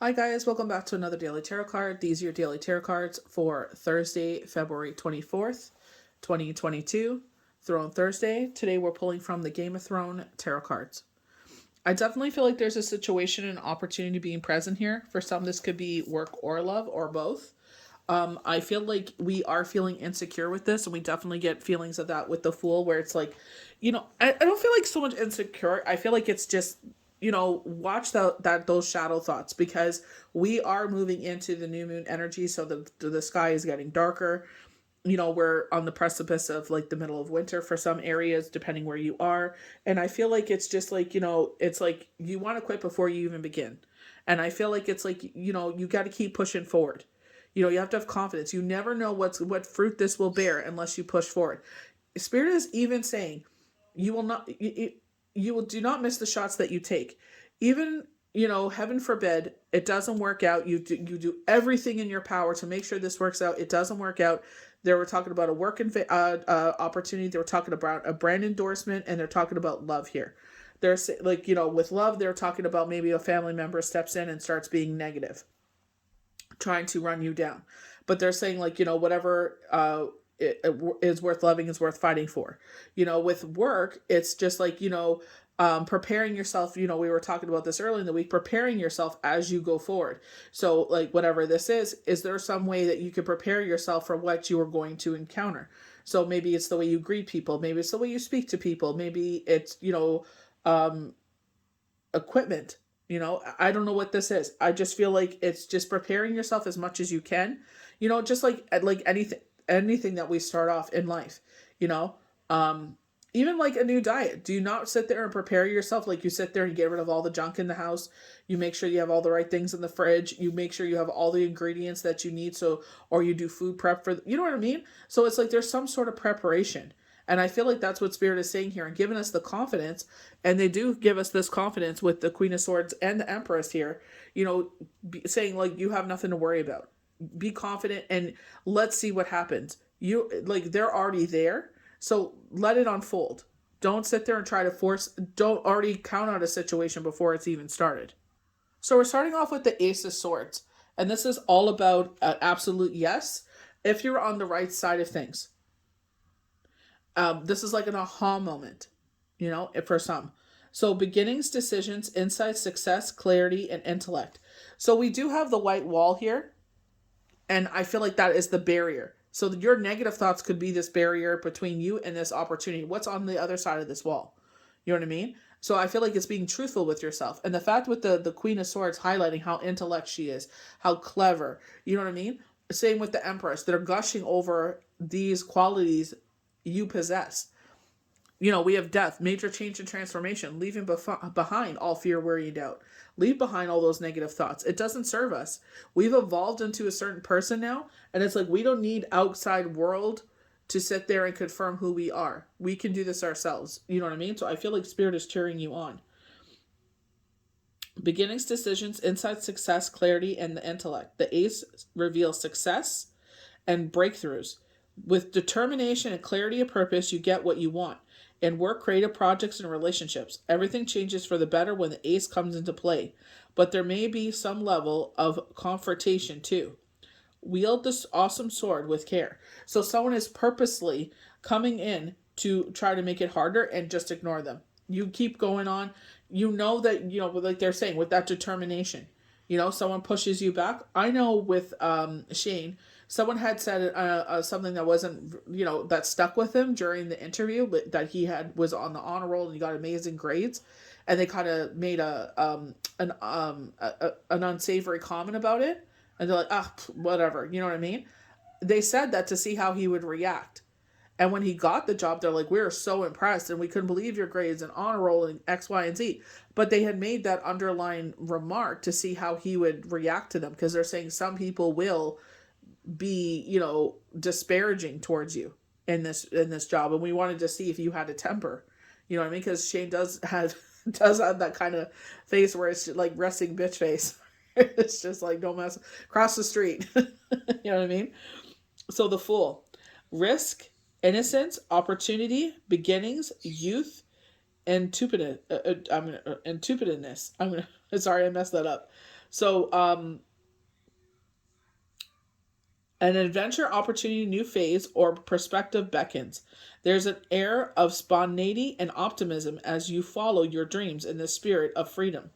Hi guys, welcome back to another daily tarot card. These are your daily tarot cards for Thursday, February 24th, 2022. Throne Thursday. Today we're pulling from the Game of Thrones tarot cards. I definitely feel like there's a situation and opportunity being present here. For some, this could be work or love or both. I feel like we are feeling insecure with this, and we definitely get feelings of that with the Fool, where it's like, I don't feel like so much insecure. I feel like it's just, watch those shadow thoughts, because we are moving into the new moon energy, so the sky is getting darker. We're on the precipice of like the middle of winter for some areas, depending where you are. And I feel like it's just like, it's like you want to quit before you even begin. And I feel like it's like, you got to keep pushing forward. You have to have confidence. You never know what fruit this will bear unless you push forward. Spirit is even saying you will not, you will do not miss the shots that you take. Even, heaven forbid, it doesn't work out. You do everything in your power to make sure this works out. It doesn't work out. They were talking about a work opportunity. They were talking about a brand endorsement, and they're talking about love here. They're like, with love, they're talking about maybe a family member steps in and starts being negative, trying to run you down. But they're saying, like, whatever it is worth loving is worth fighting for. With work, it's just like, preparing yourself. We were talking about this early in the week, preparing yourself as you go forward. So like, whatever this is there some way that you could prepare yourself for what you are going to encounter? So maybe it's the way you greet people, maybe it's the way you speak to people, maybe it's, equipment. I don't know what this is. I just feel like it's just preparing yourself as much as you can. Just like anything that we start off in life. You know, um, Even like a new diet. Do you not sit there and prepare yourself? Like, you sit there and get rid of all the junk in the house. You make sure you have all the right things in the fridge. You make sure you have all the ingredients that you need. So, or you do food prep for. You know what I mean? So it's like there's some sort of preparation. And I feel like that's what Spirit is saying here and giving us the confidence. And they do give us this confidence with the Queen of Swords and the Empress here, saying, like, you have nothing to worry about. Be confident and let's see what happens. They're already there. So let it unfold. Don't sit there and try to don't already count out a situation before it's even started. So we're starting off with the Ace of Swords. And this is all about absolute yes if you're on the right side of things. This is like an aha moment, for some. So beginnings, decisions, insight, success, clarity, and intellect. So we do have the white wall here, and I feel like that is the barrier. So your negative thoughts could be this barrier between you and this opportunity. What's on the other side of this wall? You know what I mean? So I feel like it's being truthful with yourself. And the fact with the Queen of Swords highlighting how intellect she is, how clever, you know what I mean? Same with the Empress. They're gushing over these qualities you possess. We have death, major change and transformation, leaving behind all fear, worry, and doubt. Leave behind all those negative thoughts. It doesn't serve us. We've evolved into a certain person now, and it's like we don't need outside world to sit there and confirm who we are. We can do this ourselves. You know what I mean? So I feel like Spirit is cheering you on. Beginnings, decisions, insight, success, clarity, and the intellect. The Ace reveals success and breakthroughs. With determination and clarity of purpose, you get what you want. In work, creative projects, and relationships, everything changes for the better when the Ace comes into play. But there may be some level of confrontation too. Wield this awesome sword with care. So someone is purposely coming in to try to make it harder, and just ignore them. You keep going on. That, like they're saying, with that determination. Someone pushes you back. I know with Shane, someone had said something that wasn't, that stuck with him during the interview, but that was on the honor roll and he got amazing grades, and they kind of made an unsavory comment about it, and they're like, whatever, you know what I mean? They said that to see how he would react. And when he got the job, they're like, we were so impressed and we couldn't believe your grades and honor roll and X, Y, and Z. But they had made that underlying remark to see how he would react to them, because they're saying some people will be, disparaging towards you in this job. And we wanted to see if you had a temper. You know what I mean? Because Shane does have that kind of face where it's like resting bitch face. It's just like, don't mess, cross the street. You know what I mean? So the Fool. Risk, innocence, opportunity, beginnings, youth, intupidness. I'm gonna sorry, I messed that up. So an adventure, opportunity, new phase, or perspective beckons. There's an air of spontaneity and optimism as you follow your dreams in the spirit of freedom.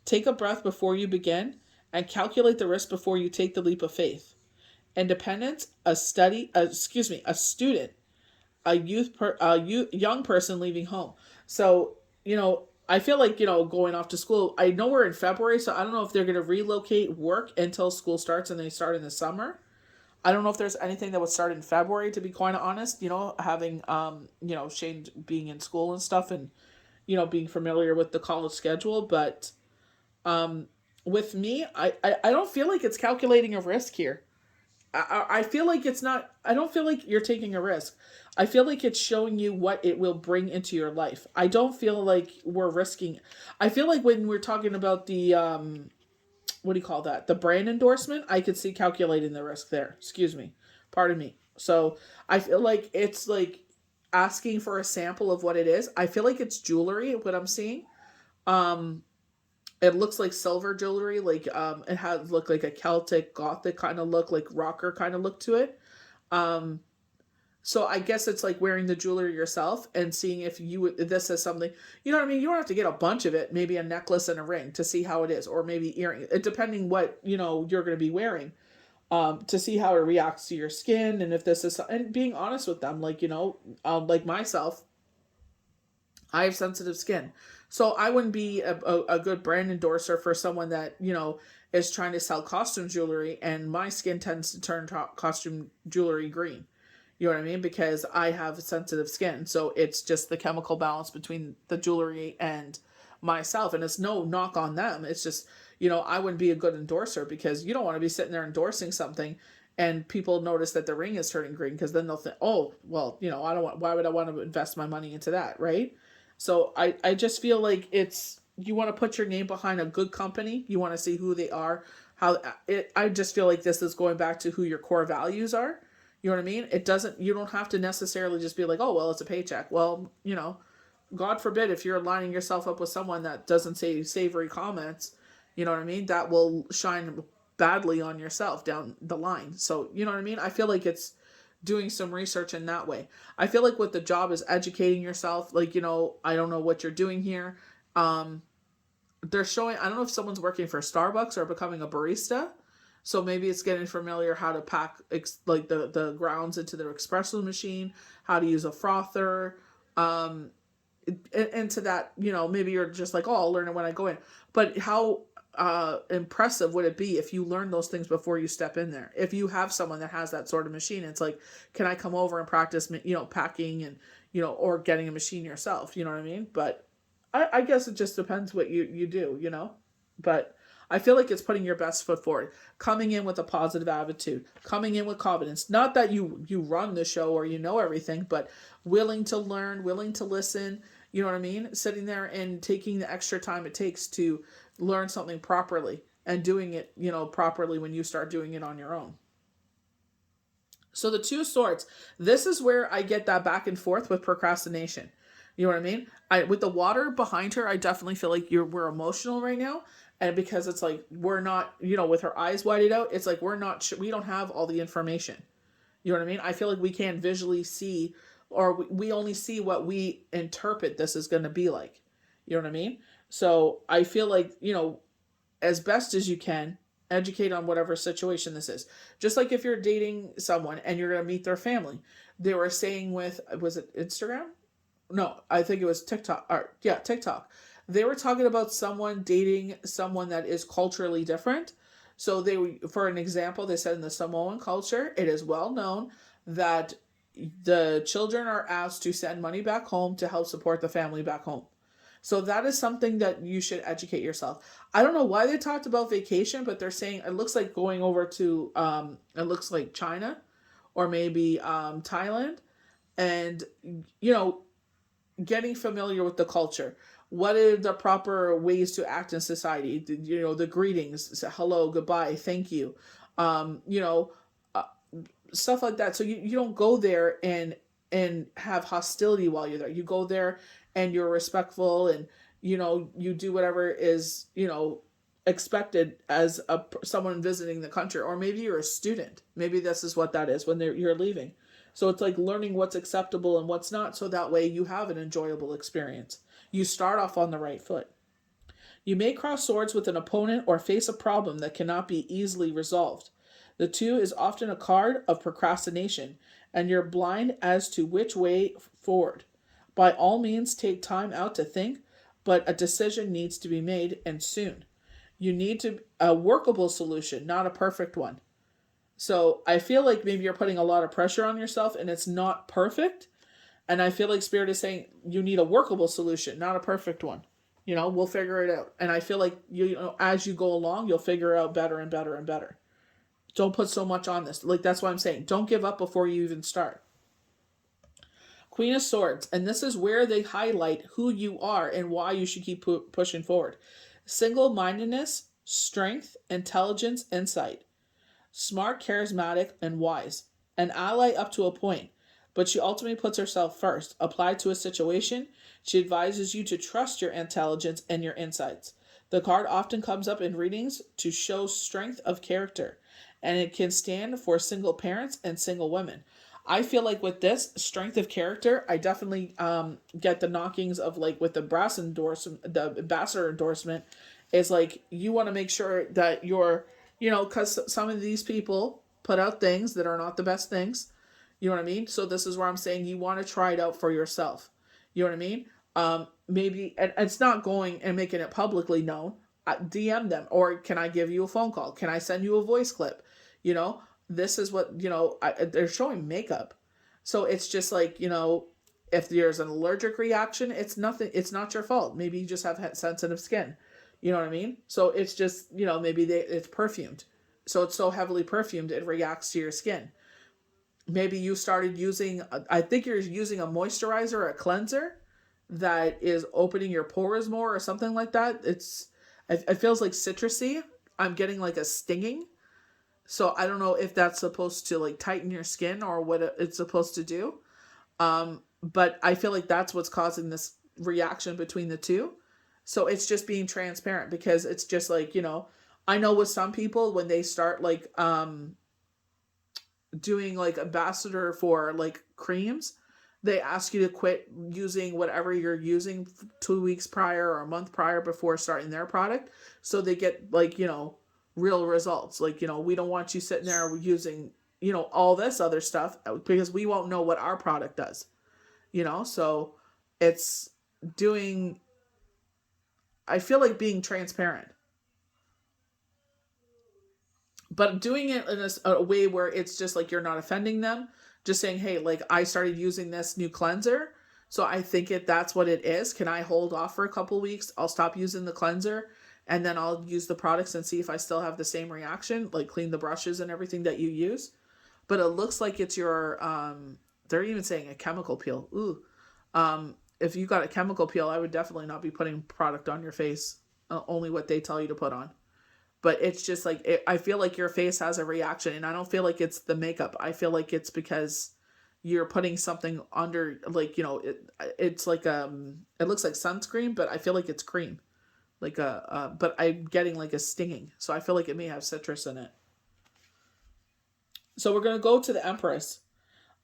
Take a breath before you begin and calculate the risk before you take the leap of faith. Independence, a student, young person leaving home. So, I feel like, going off to school, I know we're in February, so I don't know if they're going to relocate work until school starts and they start in the summer. I don't know if there's anything that would start in February, to be quite honest, having, Shane being in school and stuff and, being familiar with the college schedule. But with me, I don't feel like it's calculating a risk here. I feel like it's not, I don't feel like you're taking a risk. I feel like it's showing you what it will bring into your life. I don't feel like we're risking. I feel like when we're talking about the, what do you call that? The brand endorsement, I could see calculating the risk there. Excuse me. Pardon me. So I feel like it's like asking for a sample of what it is. I feel like it's jewelry, what I'm seeing. Um, it looks like silver jewelry, like it has look like a Celtic Gothic kind of look, like rocker kind of look to it. Um, so I guess it's like wearing the jewelry yourself and seeing if this is something, you know what I mean? You don't have to get a bunch of it, maybe a necklace and a ring to see how it is, or maybe earrings, depending what, you're going to be wearing, to see how it reacts to your skin. And if this is, and being honest with them, like, like myself, I have sensitive skin. So I wouldn't be a good brand endorser for someone that, is trying to sell costume jewelry, and my skin tends to turn costume jewelry green. You know what I mean? Because I have sensitive skin. So it's just the chemical balance between the jewelry and myself. And it's no knock on them. It's just, I wouldn't be a good endorser, because you don't want to be sitting there endorsing something and people notice that the ring is turning green, because then they'll think, oh, well, I don't want, why would I want to invest my money into that? Right. So I just feel like you want to put your name behind a good company. You want to see who they are, I just feel like this is going back to who your core values are. You know what I mean? You don't have to necessarily just be like, oh, well, it's a paycheck. Well, God forbid if you're lining yourself up with someone that doesn't say savory comments, you know what I mean? That will shine badly on yourself down the line. So, you know what I mean? I feel like it's doing some research in that way. I feel like what the job is educating yourself. Like, I don't know what you're doing here. Um, they're showing, I don't know if someone's working for Starbucks or becoming a barista. So maybe it's getting familiar how to pack like the grounds into their espresso machine, how to use a frother, um, into that, maybe you're just like, oh, I'll learn it when I go in. But how impressive would it be if you learn those things before you step in there? If you have someone that has that sort of machine, it's like, can I come over and practice, packing and, or getting a machine yourself? You know what I mean? But I guess it just depends what you do, But I feel like it's putting your best foot forward, coming in with a positive attitude, coming in with confidence. Not that you run the show or you know everything, but willing to learn, willing to listen. You know what I mean? Sitting there and taking the extra time it takes to learn something properly and doing it, properly when you start doing it on your own. So the Two of Swords, this is where I get that back and forth with procrastination. You know what I mean? With the water behind her, I definitely feel like we're emotional right now, and because it's like we're not, with her eyes widened out, it's like we don't have all the information. You know what I mean? I feel like we can't visually see, or we only see what we interpret this is going to be like. You know what I mean? So I feel like, as best as you can, educate on whatever situation this is. Just like if you're dating someone and you're going to meet their family. They were saying was it Instagram? No, I think it was TikTok. Or, yeah, TikTok. They were talking about someone dating someone that is culturally different. So for an example, they said in the Samoan culture, it is well known that the children are asked to send money back home to help support the family back home. So that is something that you should educate yourself. I don't know why they talked about vacation, but they're saying it looks like going over to it looks like China or maybe Thailand, and you know getting familiar with the culture. What are the proper ways to act in society? The greetings, say hello, goodbye, thank you, um, you know, uh, stuff like that. So you don't go there and have hostility while you're there. You go there and you're respectful, and you do whatever is expected as someone visiting the country. Or maybe you're a student, maybe this is what that is when you're leaving. So it's like learning what's acceptable and what's not, so that way you have an enjoyable experience. You start off on the right foot. You may cross swords with an opponent or face a problem that cannot be easily resolved. The two is often a card of procrastination, and you're blind as to which way forward. By all means, take time out to think, but a decision needs to be made, and soon. You need a workable solution, not a perfect one. So I feel like maybe you're putting a lot of pressure on yourself and it's not perfect. And I feel like Spirit is saying you need a workable solution, not a perfect one. We'll figure it out. And I feel like as you go along, you'll figure it out better and better and better. Don't put so much on this. Like, that's what I'm saying. Don't give up before you even start. Queen of Swords, and this is where they highlight who you are and why you should keep pushing forward. Single-mindedness, strength, intelligence, insight. Smart, charismatic, and wise. An ally up to a point, but she ultimately puts herself first. Applied to a situation, she advises you to trust your intelligence and your insights. The card often comes up in readings to show strength of character, and it can stand for single parents and single women. I feel like with this strength of character, I definitely get the knockings of, like, with the brass endorsement, the ambassador endorsement, is like you want to make sure that you're, because some of these people put out things that are not the best things. You know what I mean? So this is where I'm saying you want to try it out for yourself. You know what I mean? Maybe, and it's not going and making it publicly known. DM them, or can I give you a phone call? Can I send you a voice clip? This is what, they're showing makeup. So it's just like, if there's an allergic reaction, it's nothing. It's not your fault. Maybe you just have sensitive skin. You know what I mean? So it's just, maybe it's perfumed. So it's so heavily perfumed, it reacts to your skin. Maybe you started using, I think you're using a moisturizer or a cleanser that is opening your pores more or something like that. It feels like citrusy. I'm getting like a stinging. So I don't know if that's supposed to like tighten your skin or what it's supposed to do. But I feel like that's what's causing this reaction between the two. So it's just being transparent, because it's just like, I know with some people when they start like doing like ambassador for like creams, they ask you to quit using whatever you're using 2 weeks prior or a month prior before starting their product. So they get like, real results. Like, we don't want you sitting there using, all this other stuff, because we won't know what our product does, so it's doing, I feel like being transparent, but doing it in a way where it's just like you're not offending them. Just saying, hey, like, I started using this new cleanser, so I think that's what it is. Can I hold off for a couple weeks? I'll stop using the cleanser, and then I'll use the products and see if I still have the same reaction, like clean the brushes and everything that you use. But it looks like it's your, they're even saying a chemical peel. Ooh. If you got a chemical peel, I would definitely not be putting product on your face. Only what they tell you to put on. But it's just like, I feel like your face has a reaction, and I don't feel like it's the makeup. I feel like it's because you're putting something under, like, it's like, it looks like sunscreen, but I feel like it's cream. Like but I'm getting like a stinging. So I feel like it may have citrus in it. So we're going to go to the Empress.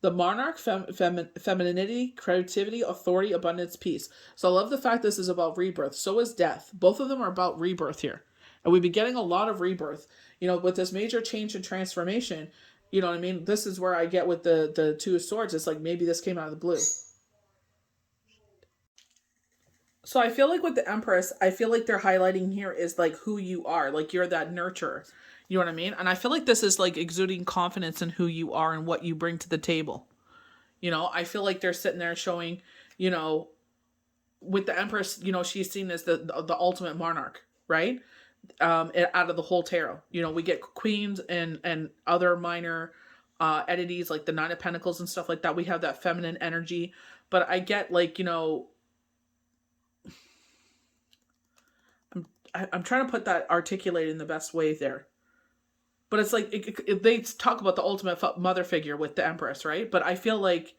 The monarch, femininity, creativity, authority, abundance, peace. So I love the fact this is about rebirth. So is death. Both of them are about rebirth here. And we've been getting a lot of rebirth. With this major change and transformation, you know what I mean? This is where I get with the Two of Swords. It's like maybe this came out of the blue. So I feel like with the Empress, I feel like they're highlighting here is like who you are. Like, you're that nurturer. You know what I mean? And I feel like this is like exuding confidence in who you are and what you bring to the table. I feel like they're sitting there showing, with the Empress, she's seen as the ultimate monarch, right? Out of the whole tarot. We get queens and other minor entities like the Nine of Pentacles and stuff like that. We have that feminine energy. But I get like, I'm trying to put that articulate in the best way there. But it's like, they talk about the ultimate mother figure with the Empress, right? But I feel like,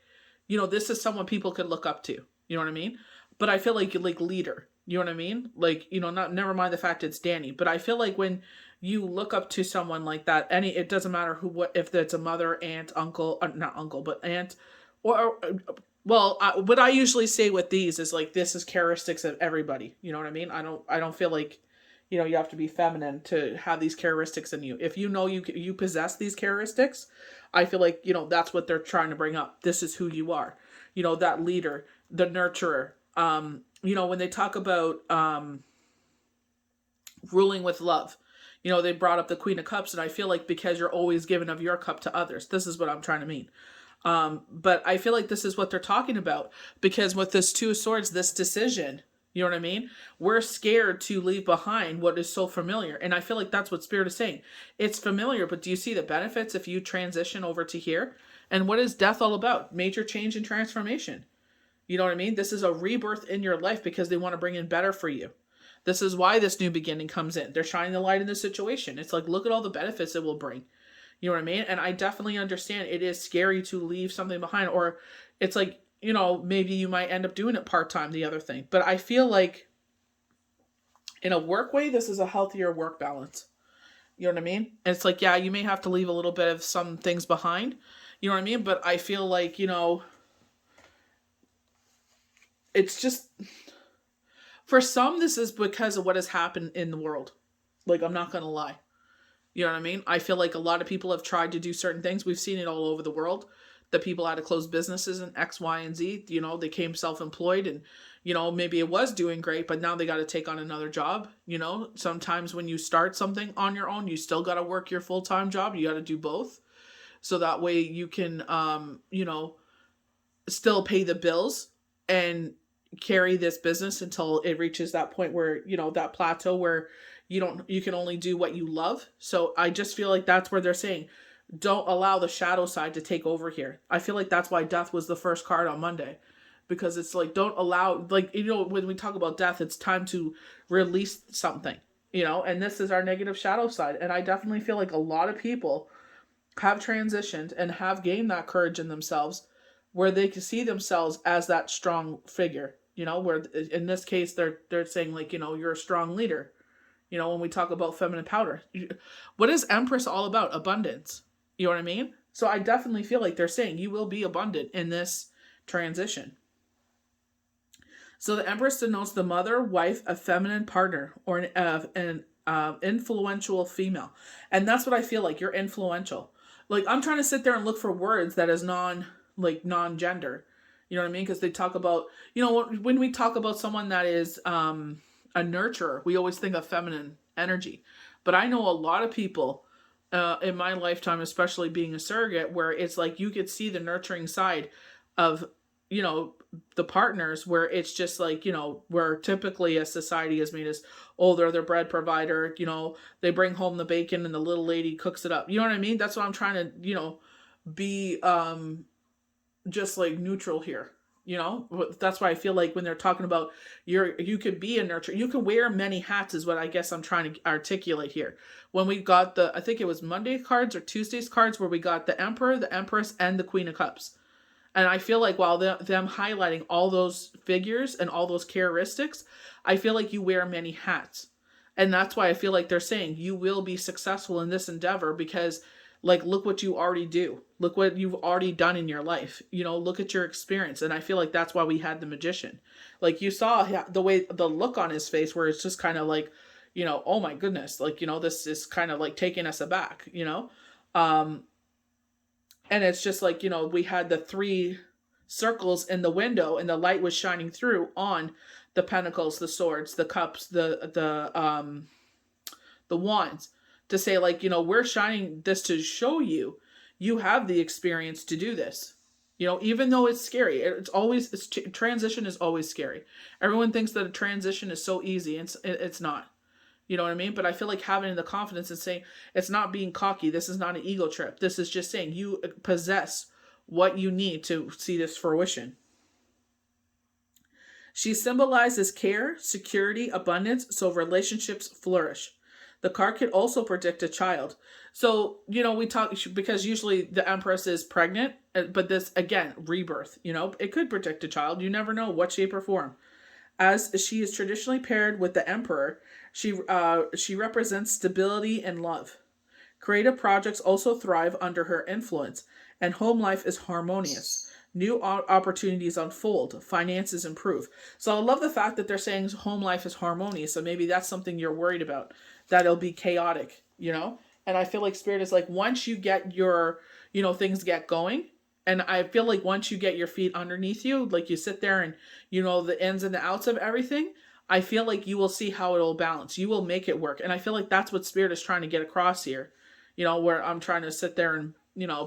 this is someone people could look up to. You know what I mean? but I feel like leader. You know what I mean? Like, not never mind the fact it's Danny, but I feel like when you look up to someone like that, it doesn't matter what if it's a mother, aunt, uncle, not uncle, but aunt, or well, what I usually say with these is like this is characteristics of everybody. You know what I mean? I don't feel like you have to be feminine to have these characteristics in you. If you possess these characteristics, I feel like that's what they're trying to bring up. This is who you are. That leader, the nurturer. When they talk about ruling with love, they brought up the Queen of Cups, and I feel like because you're always giving of your cup to others, this is what I'm trying to mean. But I feel like this is what they're talking about, because with this Two of Swords, this decision, you know what I mean? We're scared to leave behind what is so familiar. And I feel like that's what Spirit is saying. It's familiar, but do you see the benefits if you transition over to here? And what is death all about? Major change and transformation. You know what I mean? This is a rebirth in your life because they want to bring in better for you. This is why this new beginning comes in. They're shining the light in the situation. It's like, look at all the benefits it will bring. You know what I mean? And I definitely understand it is scary to leave something behind, or it's like, maybe you might end up doing it part-time, the other thing. But I feel like in a work way, this is a healthier work balance. You know what I mean? And it's like, yeah, you may have to leave a little bit of some things behind. You know what I mean? But I feel like, it's just, for some, this is because of what has happened in the world. Like, I'm not going to lie. You know what I mean? I feel like a lot of people have tried to do certain things. We've seen it all over the world. The people had to close businesses and X, Y, and Z. They became self-employed and, maybe it was doing great, but now they got to take on another job. Sometimes when you start something on your own, you still got to work your full-time job. You got to do both. So that way you can, still pay the bills and carry this business until it reaches that point where, that plateau where you can only do what you love. So I just feel like that's where they're saying, don't allow the shadow side to take over here. I feel like that's why death was the first card on Monday, because it's like, don't allow, like, when we talk about death, it's time to release something, and this is our negative shadow side. And I definitely feel like a lot of people have transitioned and have gained that courage in themselves where they can see themselves as that strong figure, where in this case, they're saying like, you're a strong leader. When we talk about feminine power, what is Empress all about? Abundance. You know what I mean? So I definitely feel like they're saying you will be abundant in this transition. So the Empress denotes the mother, wife, a feminine partner, or an influential female. And that's what I feel like. You're influential. Like, I'm trying to sit there and look for words that is non-gender. You know what I mean? Because they talk about, when we talk about someone that is a nurturer, we always think of feminine energy. But I know a lot of people in my lifetime, especially being a surrogate, where it's like you could see the nurturing side of, the partners, where it's just like, where typically a society is made as, oh, they're their bread provider, they bring home the bacon and the little lady cooks it up. You know what I mean? That's what I'm trying to, be just like neutral here. That's why I feel like when they're talking about you could be a nurturer, you can wear many hats is what I guess I'm trying to articulate here. When we got I think it was Monday cards or Tuesday's cards where we got the Emperor, the Empress, and the Queen of Cups. And I feel like while them highlighting all those figures and all those characteristics, I feel like you wear many hats. And that's why I feel like they're saying you will be successful in this endeavor because, like, look what you already do. Look what you've already done in your life. Look at your experience. And I feel like that's why we had the Magician. Like, you saw the look on his face where it's just kind of like, oh my goodness. Like, this is kind of like taking us aback, and it's just like, we had the 3 circles in the window and the light was shining through on the pentacles, the swords, the cups, the wands, to say like, we're shining this to show you have the experience to do this. Even though it's scary, transition is always scary. Everyone thinks that a transition is so easy. It's not. You know what I mean? But I feel like having the confidence and saying, it's not being cocky. This is not an ego trip. This is just saying you possess what you need to see this fruition. She symbolizes care, security, abundance, so relationships flourish. The card could also predict a child. So, we talk, because usually the Empress is pregnant, but this, again, rebirth, it could predict a child. You never know what shape or form. As she is traditionally paired with the Emperor, she represents stability and love. Creative projects also thrive under her influence, and home life is harmonious. New opportunities unfold, finances improve. So I love the fact that they're saying home life is harmonious. So maybe that's something you're worried about, that it'll be chaotic, you know? And I feel like Spirit is like, once you get your, things get going, and I feel like once you get your feet underneath you, like you sit there and you know the ins and the outs of everything, I feel like you will see how it'll balance. You will make it work. And I feel like that's what Spirit is trying to get across here, where I'm trying to sit there and,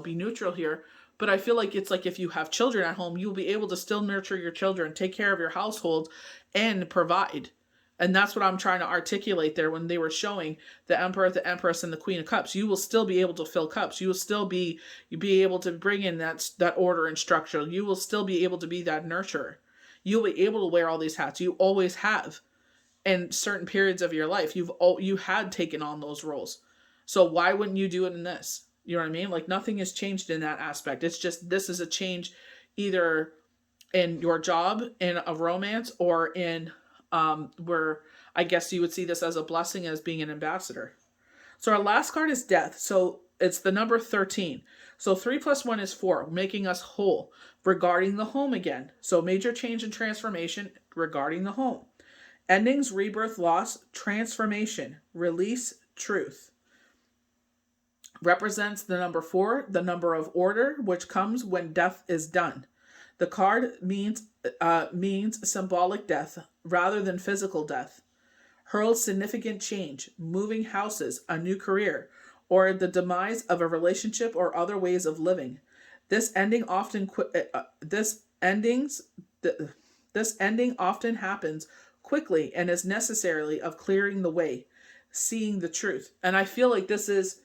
be neutral here. But I feel like it's like if you have children at home, you'll be able to still nurture your children, take care of your household, and provide. And that's what I'm trying to articulate there when they were showing the Emperor, the Empress, and the Queen of Cups. You will still be able to fill cups. You will still be able to bring in that order and structure. You will still be able to be that nurturer. You'll be able to wear all these hats. You always have. In certain periods of your life, you had taken on those roles. So why wouldn't you do it in this? You know what I mean? Like nothing has changed in that aspect. It's just this is a change either in your job, in a romance, or in where I guess you would see this as a blessing as being an ambassador. So our last card is death. So it's the number 13. So 3 plus 1 is 4, making us whole regarding the home again. So major change and transformation regarding the home. Endings, rebirth, loss, transformation, release, truth. Represents the number 4, the number of order, which comes when death is done. The card means symbolic death rather than physical death. Hurls significant change, moving houses, a new career, or the demise of a relationship or other ways of living. This ending often happens quickly and is necessarily of clearing the way, seeing the truth. And I feel like this is,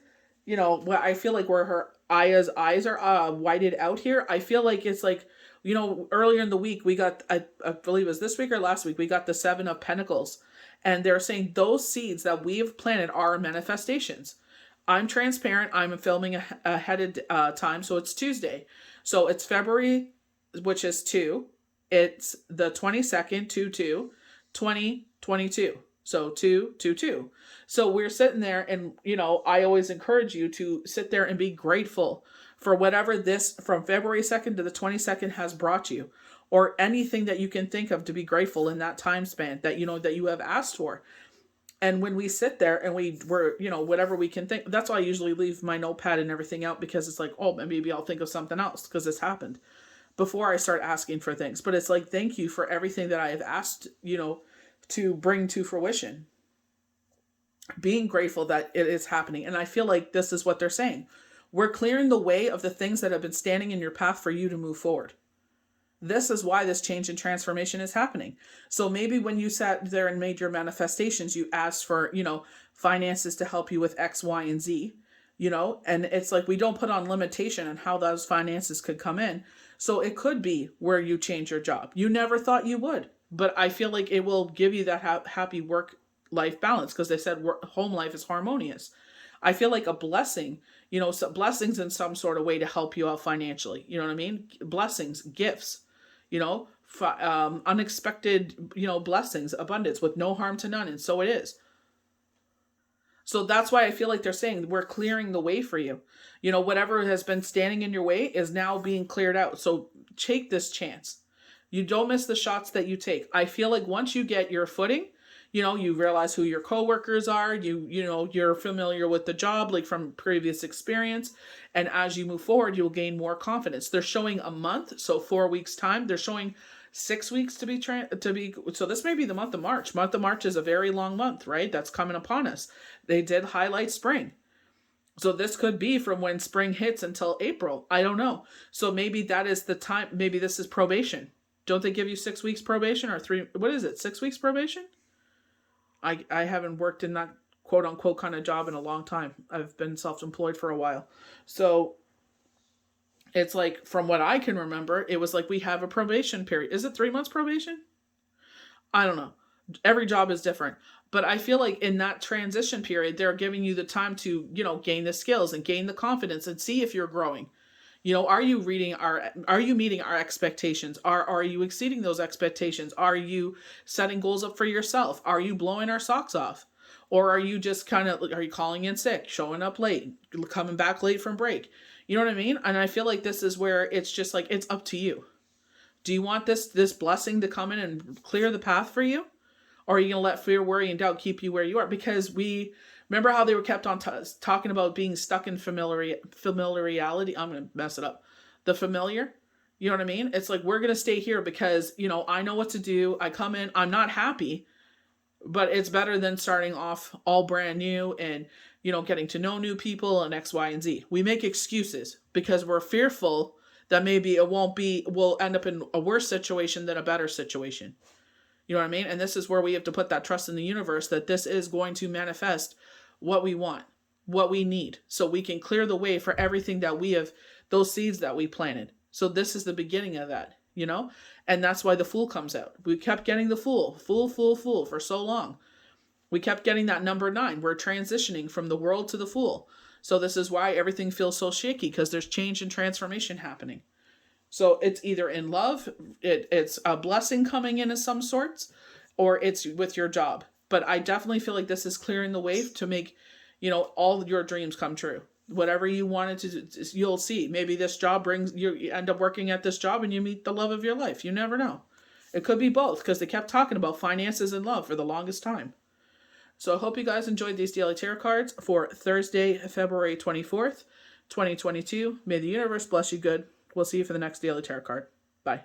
I feel like where her eyes are whited out here. I feel like it's like, earlier in the week we got, I believe it was this week or last week, we got the 7 of Pentacles. And they're saying those seeds that we have planted are manifestations. I'm transparent. I'm filming ahead of time. So it's Tuesday. So it's February, which is 2. It's the 22nd, 2/2, 2022. So 2/2/2. So we're sitting there and, I always encourage you to sit there and be grateful for whatever this from February 2nd to the 22nd has brought you, or anything that you can think of to be grateful in that time span that, that you have asked for. And when we sit there and we're, whatever we can think, that's why I usually leave my notepad and everything out, because it's like, oh, maybe I'll think of something else because this happened before I start asking for things. But it's like, thank you for everything that I have asked, to bring to fruition. Being grateful that it is happening. And I feel like this is what they're saying. We're clearing the way of the things that have been standing in your path for you to move forward. This is why this change and transformation is happening. So maybe when you sat there and made your manifestations, you asked for, finances to help you with X, Y, and Z, and it's like we don't put on limitation on how those finances could come in. So it could be where you change your job. You never thought you would, but I feel like it will give you that happy work-life balance, because they said home life is harmonious. I feel like a blessing, so blessings in some sort of way to help you out financially. You know what I mean? Blessings, gifts, unexpected, blessings, abundance with no harm to none. And so it is. So that's why I feel like they're saying we're clearing the way for you. Whatever has been standing in your way is now being cleared out. So take this chance. You don't miss the shots that you take. I feel like once you get your footing, you realize who your coworkers are, you're familiar with the job, like from previous experience. And as you move forward, you'll gain more confidence. They're showing a month. So 4 weeks time, they're showing 6 weeks to be, so this may be the month of March. Month of March is a very long month, right? That's coming upon us. They did highlight spring. So this could be from when spring hits until April. I don't know. So maybe that is the time. Maybe this is probation. Don't they give you 6 weeks probation or 3? What is it? 6 weeks probation? I haven't worked in that quote unquote kind of job in a long time. I've been self-employed for a while. So it's like, from what I can remember, it was like we have a probation period. Is it 3 months probation? I don't know. Every job is different. But I feel like in that transition period, they're giving you the time to, gain the skills and gain the confidence and see if you're growing. You know, are you meeting our expectations? Are you exceeding those expectations? Are you setting goals up for yourself? Are you blowing our socks off? Or are you just are you calling in sick, showing up late, coming back late from break? You know what I mean? And I feel like this is where it's just like, it's up to you. Do you want this blessing to come in and clear the path for you? Or are you going to let fear, worry, and doubt keep you where you are? Because we remember how they were kept on talking about being stuck in familiarity. I'm going to mess it up. The familiar. You know what I mean? It's like, we're going to stay here because, you know, I know what to do. I come in, I'm not happy, but it's better than starting off all brand new and, you know, getting to know new people and X, Y, and Z. We make excuses because we're fearful that maybe we'll end up in a worse situation than a better situation. You know what I mean? And this is where we have to put that trust in the universe that this is going to manifest what we want, what we need, so we can clear the way for everything that we have, those seeds that we planted. So this is the beginning of that, you know? And that's why the Fool comes out. We kept getting the Fool for so long. We kept getting that number 9. We're transitioning from the world to the Fool. So this is why everything feels so shaky, because there's change and transformation happening. So it's either in love, it's a blessing coming in of some sorts, or it's with your job. But I definitely feel like this is clearing the way to make, you know, all your dreams come true. Whatever you wanted to do, you'll see. Maybe this job you end up working at this job and you meet the love of your life. You never know. It could be both, because they kept talking about finances and love for the longest time. So I hope you guys enjoyed these daily tarot cards for Thursday, February 24th, 2022. May the universe bless you good. We'll see you for the next daily tarot card. Bye.